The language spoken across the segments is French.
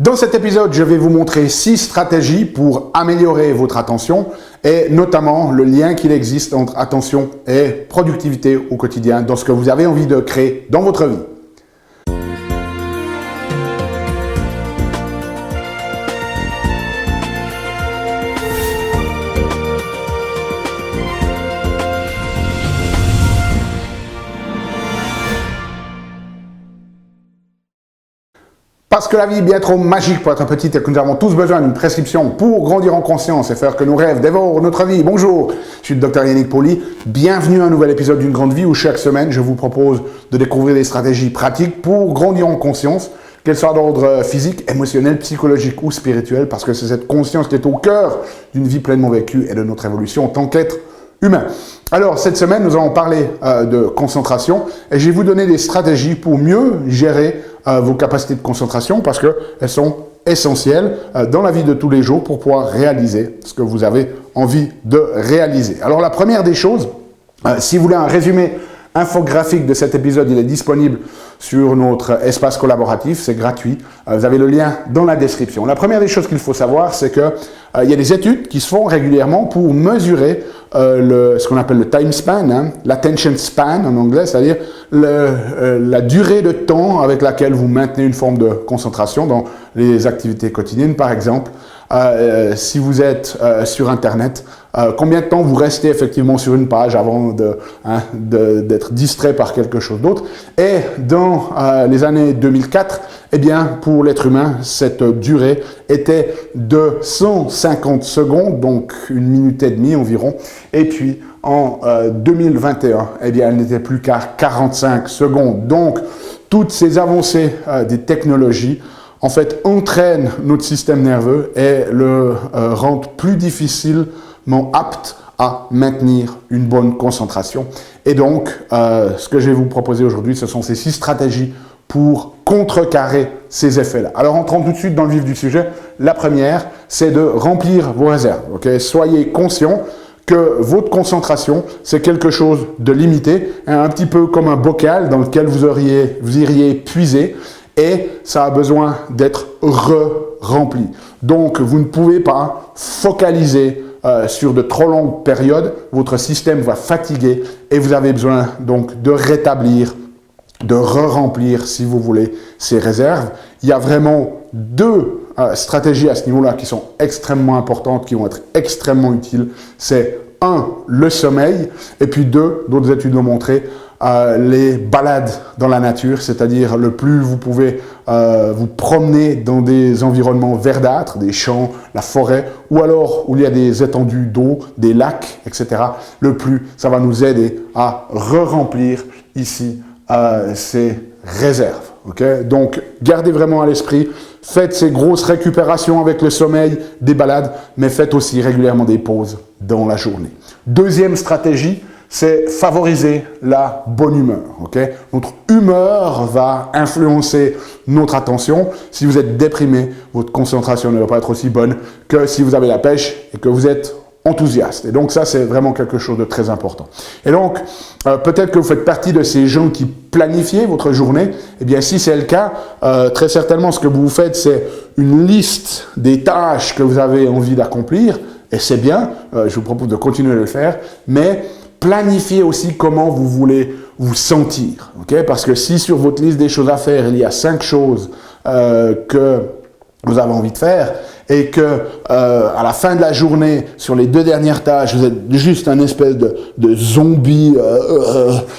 Dans cet épisode, je vais vous montrer 6 stratégies pour améliorer votre attention et notamment le lien qu'il existe entre attention et productivité au quotidien dans ce que vous avez envie de créer dans votre vie. Parce que la vie est bien trop magique pour être petite et que nous avons tous besoin d'une prescription pour grandir en conscience et faire que nos rêves dévorent notre vie. Bonjour, je suis le Dr Yannick Pauly. Bienvenue à un nouvel épisode d'une grande vie où chaque semaine je vous propose de découvrir des stratégies pratiques pour grandir en conscience, qu'elles soient d'ordre physique, émotionnel, psychologique ou spirituel, parce que c'est cette conscience qui est au cœur d'une vie pleinement vécue et de notre évolution en tant qu'être humain. Alors, cette semaine, nous allons parler de concentration et je vais vous donner des stratégies pour mieux gérer vos capacités de concentration parce qu'elles sont essentielles dans la vie de tous les jours pour pouvoir réaliser ce que vous avez envie de réaliser. Alors, la première des choses, si vous voulez un résumé infographique de cet épisode, il est disponible sur notre espace collaboratif, c'est gratuit. Vous avez le lien dans la description. La première des choses qu'il faut savoir, c'est que il y a des études qui se font régulièrement pour mesurer ce qu'on appelle le time span, l'attention span en anglais, c'est-à-dire la durée de temps avec laquelle vous maintenez une forme de concentration dans les activités quotidiennes. Par exemple, si vous êtes sur Internet, combien de temps vous restez effectivement sur une page avant d'être distrait par quelque chose d'autre. Et dans les années 2004, eh bien, pour l'être humain, cette durée était de 150 secondes, donc 1 minute et demie environ. Et puis, en 2021, eh bien, elle n'était plus qu'à 45 secondes. Donc, toutes ces avancées des technologies, en fait, entraînent notre système nerveux et le rendent plus difficilement apte à maintenir une bonne concentration. Et donc, ce que je vais vous proposer aujourd'hui, ce sont ces 6 stratégies pour contrecarrer ces effets-là. Alors, entrons tout de suite dans le vif du sujet. La première, c'est de remplir vos réserves. Okay? Soyez conscient que votre concentration, c'est quelque chose de limité, un petit peu comme un bocal dans lequel vous iriez puiser et ça a besoin d'être rempli. Donc, vous ne pouvez pas focaliser sur de trop longues périodes. Votre système va fatiguer et vous avez besoin donc de rétablir, de remplir, si vous voulez, ces réserves. Il y a vraiment 2 stratégies à ce niveau-là qui sont extrêmement importantes, qui vont être extrêmement utiles. C'est 1, le sommeil, et puis 2, d'autres études l'ont montré, les balades dans la nature, c'est-à-dire le plus vous pouvez vous promener dans des environnements verdâtres, des champs, la forêt, ou alors où il y a des étendues d'eau, des lacs, etc., le plus ça va nous aider à remplir ici ces réserves. Okay? Donc, gardez vraiment à l'esprit, faites ces grosses récupérations avec le sommeil, des balades, mais faites aussi régulièrement des pauses dans la journée. Deuxième stratégie, c'est favoriser la bonne humeur. Okay? Notre humeur va influencer notre attention. Si vous êtes déprimé, votre concentration ne va pas être aussi bonne que si vous avez la pêche et que vous êtes enthousiaste. Et donc ça, c'est vraiment quelque chose de très important. Et donc, peut-être que vous faites partie de ces gens qui planifient votre journée. Eh bien, si c'est le cas, très certainement, ce que vous faites, c'est une liste des tâches que vous avez envie d'accomplir. Et c'est bien, je vous propose de continuer de le faire, mais planifiez aussi comment vous voulez vous sentir. Okay? Parce que si sur votre liste des choses à faire, il y a 5 choses que vous avez envie de faire, et que à la fin de la journée, sur les 2 dernières tâches, vous êtes juste un espèce de zombie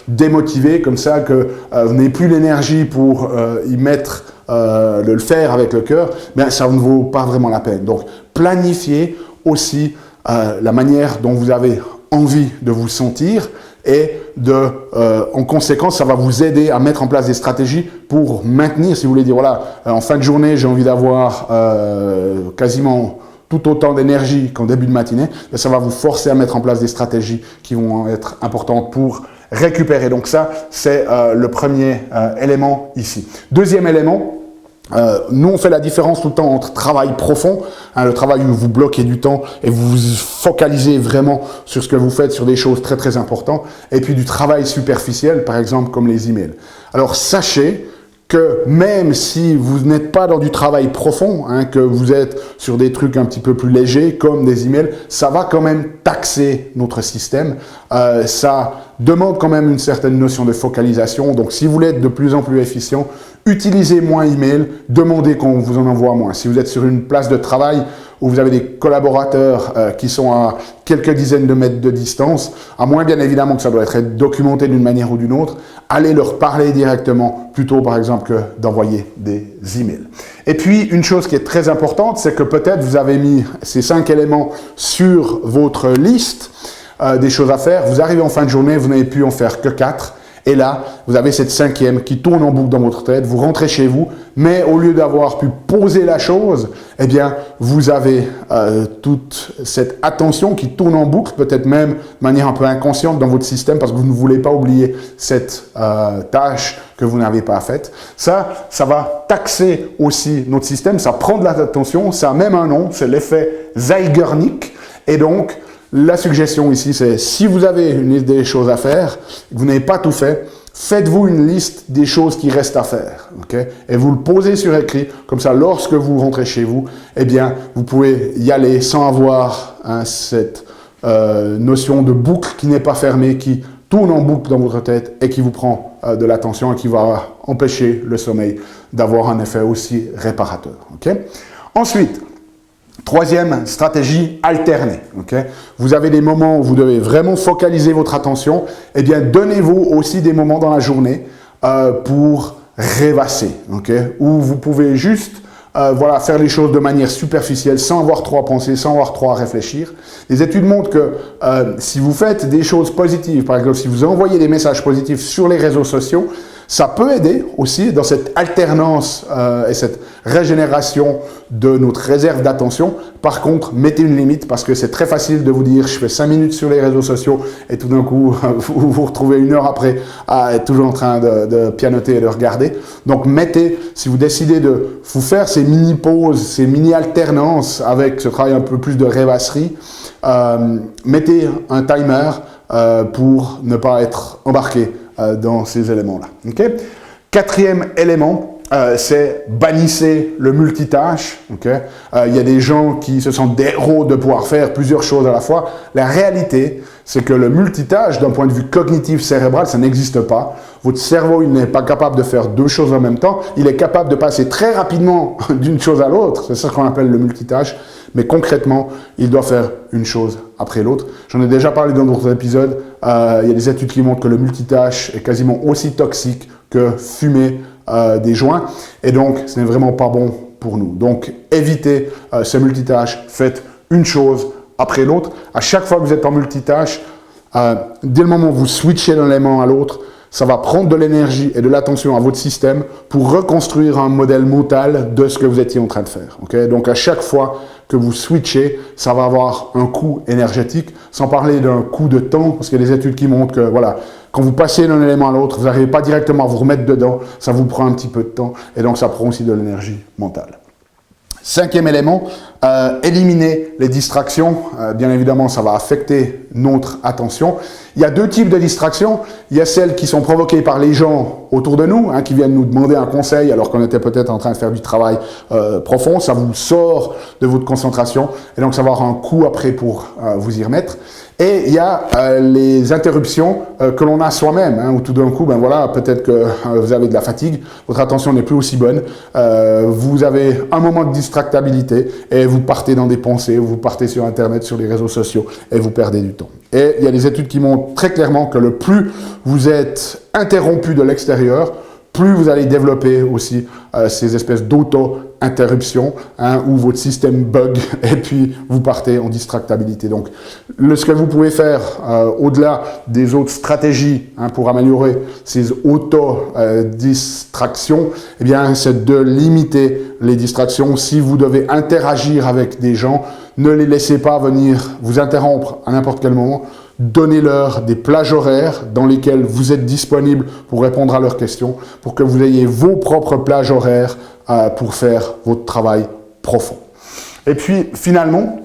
démotivé, comme ça, que vous n'avez plus l'énergie pour y mettre, le faire avec le cœur, bien ça ne vaut pas vraiment la peine. Donc, planifiez aussi la manière dont vous avez envie de vous sentir et en conséquence, ça va vous aider à mettre en place des stratégies pour maintenir, si vous voulez dire, voilà, en fin de journée, j'ai envie d'avoir quasiment tout autant d'énergie qu'en début de matinée, ça va vous forcer à mettre en place des stratégies qui vont être importantes pour récupérer. Donc ça, c'est le premier élément ici. Deuxième élément, nous, on fait la différence tout le temps entre travail profond, le travail où vous bloquez du temps et vous vous focalisez vraiment sur ce que vous faites, sur des choses très très importantes, et puis du travail superficiel, par exemple comme les emails. Alors sachez que même si vous n'êtes pas dans du travail profond, hein, que vous êtes sur des trucs un petit peu plus légers, comme des emails, ça va quand même taxer notre système. Ça demande quand même une certaine notion de focalisation. Donc, si vous voulez être de plus en plus efficient, utilisez moins email, demandez qu'on vous en envoie moins. Si vous êtes sur une place de travail où vous avez des collaborateurs qui sont à quelques dizaines de mètres de distance, à moins bien évidemment que ça doit être documenté d'une manière ou d'une autre, allez leur parler directement, plutôt par exemple que d'envoyer des emails. Et puis, une chose qui est très importante, c'est que peut-être vous avez mis ces 5 éléments sur votre liste des choses à faire, vous arrivez en fin de journée, vous n'avez pu en faire que 4, et là, vous avez cette 5e qui tourne en boucle dans votre tête, vous rentrez chez vous, mais au lieu d'avoir pu poser la chose, eh bien, vous avez toute cette attention qui tourne en boucle, peut-être même de manière un peu inconsciente dans votre système, parce que vous ne voulez pas oublier cette tâche que vous n'avez pas faite. Ça va taxer aussi notre système, ça prend de l'attention, ça a même un nom, c'est l'effet Zeigarnik, et donc, la suggestion ici, c'est si vous avez une liste des choses à faire, que vous n'avez pas tout fait, faites-vous une liste des choses qui restent à faire, okay? Et vous le posez sur écrit, comme ça, lorsque vous rentrez chez vous, eh bien, vous pouvez y aller sans avoir cette notion de boucle qui n'est pas fermée, qui tourne en boucle dans votre tête et qui vous prend de l'attention et qui va empêcher le sommeil d'avoir un effet aussi réparateur, okay? Ensuite, 3e stratégie, alternée. Okay? Vous avez des moments où vous devez vraiment focaliser votre attention. Eh bien, donnez-vous aussi des moments dans la journée pour rêvasser. Okay? Où vous pouvez juste faire les choses de manière superficielle, sans avoir trop à penser, sans avoir trop à réfléchir. Les études montrent que si vous faites des choses positives, par exemple, si vous envoyez des messages positifs sur les réseaux sociaux, ça peut aider aussi dans cette alternance et cette régénération de notre réserve d'attention. Par contre, mettez une limite parce que c'est très facile de vous dire je fais 5 minutes sur les réseaux sociaux et tout d'un coup, vous vous retrouvez 1 heure après à être toujours en train de pianoter et de regarder. Donc, si vous décidez de vous faire ces mini-pauses, ces mini-alternances avec ce travail un peu plus de rêvasserie, mettez un timer pour ne pas être embarqué dans ces éléments-là. Okay? 4e élément, c'est bannissez le multitâche. Okay? Il y a des gens qui se sentent des héros de pouvoir faire plusieurs choses à la fois. La réalité, c'est que le multitâche, d'un point de vue cognitif cérébral, ça n'existe pas. Votre cerveau, il n'est pas capable de faire 2 choses en même temps. Il est capable de passer très rapidement d'une chose à l'autre. C'est ça qu'on appelle le multitâche. Mais concrètement, il doit faire une chose après l'autre. J'en ai déjà parlé dans d'autres épisodes. Il y a des études qui montrent que le multitâche est quasiment aussi toxique que fumer des joints. Et donc, ce n'est vraiment pas bon pour nous. Donc, évitez ce multitâche. Faites une chose après l'autre. À chaque fois que vous êtes en multitâche, dès le moment où vous switchez d'un élément à l'autre, ça va prendre de l'énergie et de l'attention à votre système pour reconstruire un modèle mental de ce que vous étiez en train de faire. Okay? Donc, à chaque fois que vous switchez, ça va avoir un coût énergétique, sans parler d'un coût de temps, parce qu'il y a des études qui montrent que, voilà, quand vous passez d'un élément à l'autre, vous n'arrivez pas directement à vous remettre dedans, ça vous prend un petit peu de temps, et donc ça prend aussi de l'énergie mentale. 5e élément, éliminer les distractions. Bien évidemment, ça va affecter notre attention. Il y a 2 types de distractions. Il y a celles qui sont provoquées par les gens autour de nous, qui viennent nous demander un conseil alors qu'on était peut-être en train de faire du travail profond. Ça vous sort de votre concentration et donc ça va avoir un coût après pour vous y remettre. Et il y a les interruptions que l'on a soi-même, où tout d'un coup, peut-être que vous avez de la fatigue, votre attention n'est plus aussi bonne, vous avez un moment de distractabilité et vous partez dans des pensées, vous partez sur Internet, sur les réseaux sociaux et vous perdez du temps. Et il y a des études qui montrent très clairement que le plus vous êtes interrompu de l'extérieur, plus vous allez développer aussi ces espèces d'auto-interruptions où votre système bug et puis vous partez en distractabilité. Donc, ce que vous pouvez faire au-delà des autres stratégies pour améliorer ces auto-distractions, eh bien, c'est de limiter les distractions. Si vous devez interagir avec des gens, ne les laissez pas venir vous interrompre à n'importe quel moment. Donnez-leur des plages horaires dans lesquelles vous êtes disponible pour répondre à leurs questions, pour que vous ayez vos propres plages horaires pour faire votre travail profond. Et puis, finalement,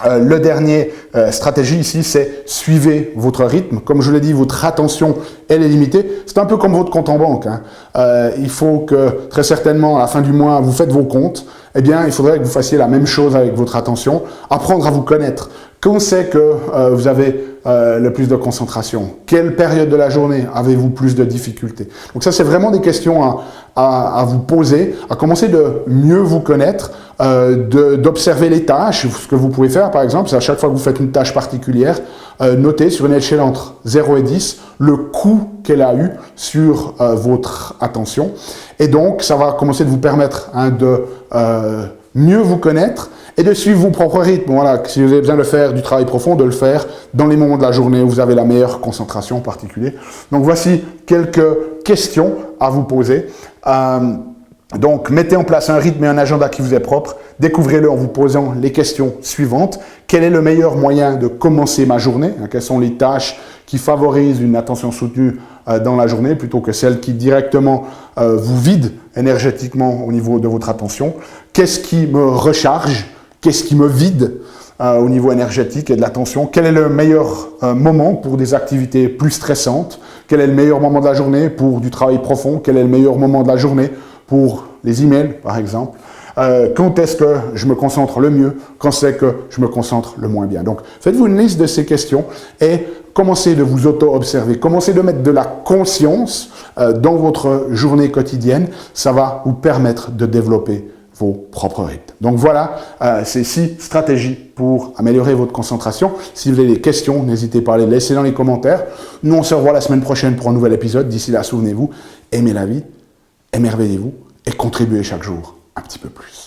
Le dernier stratégie ici, c'est suivez votre rythme. Comme je l'ai dit, votre attention, elle est limitée. C'est un peu comme votre compte en banque. Il faut que, très certainement, à la fin du mois, vous faites vos comptes. Eh bien, il faudrait que vous fassiez la même chose avec votre attention. Apprendre à vous connaître. Quand c'est que vous avez le plus de concentration? Quelle période de la journée avez-vous plus de difficultés? Donc ça, c'est vraiment des questions à vous poser, à commencer de mieux vous connaître, d'observer les tâches. Ce que vous pouvez faire, par exemple, c'est à chaque fois que vous faites une tâche particulière, notez sur une échelle entre 0 et 10 le coût qu'elle a eu sur votre attention. Et donc, ça va commencer de vous permettre de mieux vous connaître et de suivre vos propres rythmes. Voilà, si vous avez besoin de faire du travail profond, de le faire dans les moments de la journée où vous avez la meilleure concentration en particulier. Donc voici quelques questions à vous poser. Donc mettez en place un rythme et un agenda qui vous est propre. Découvrez-le en vous posant les questions suivantes. Quel est le meilleur moyen de commencer ma journée? Quelles sont les tâches qui favorisent une attention soutenue dans la journée plutôt que celles qui directement vous vident énergétiquement au niveau de votre attention? Qu'est-ce qui me recharge? Qu'est-ce qui me vide au niveau énergétique et de l'attention? Quel est le meilleur moment pour des activités plus stressantes? Quel est le meilleur moment de la journée pour du travail profond? Quel est le meilleur moment de la journée pour les emails, par exemple? Quand est-ce que je me concentre le mieux? Quand c'est que je me concentre le moins bien? Donc, faites-vous une liste de ces questions et commencez de vous auto-observer. Commencez de mettre de la conscience dans votre journée quotidienne. Ça va vous permettre de développer vos propres rythmes. Donc voilà, ces 6 stratégies pour améliorer votre concentration. Si vous avez des questions, n'hésitez pas à les laisser dans les commentaires. Nous, on se revoit la semaine prochaine pour un nouvel épisode. D'ici là, souvenez-vous, aimez la vie, émerveillez-vous et contribuez chaque jour un petit peu plus.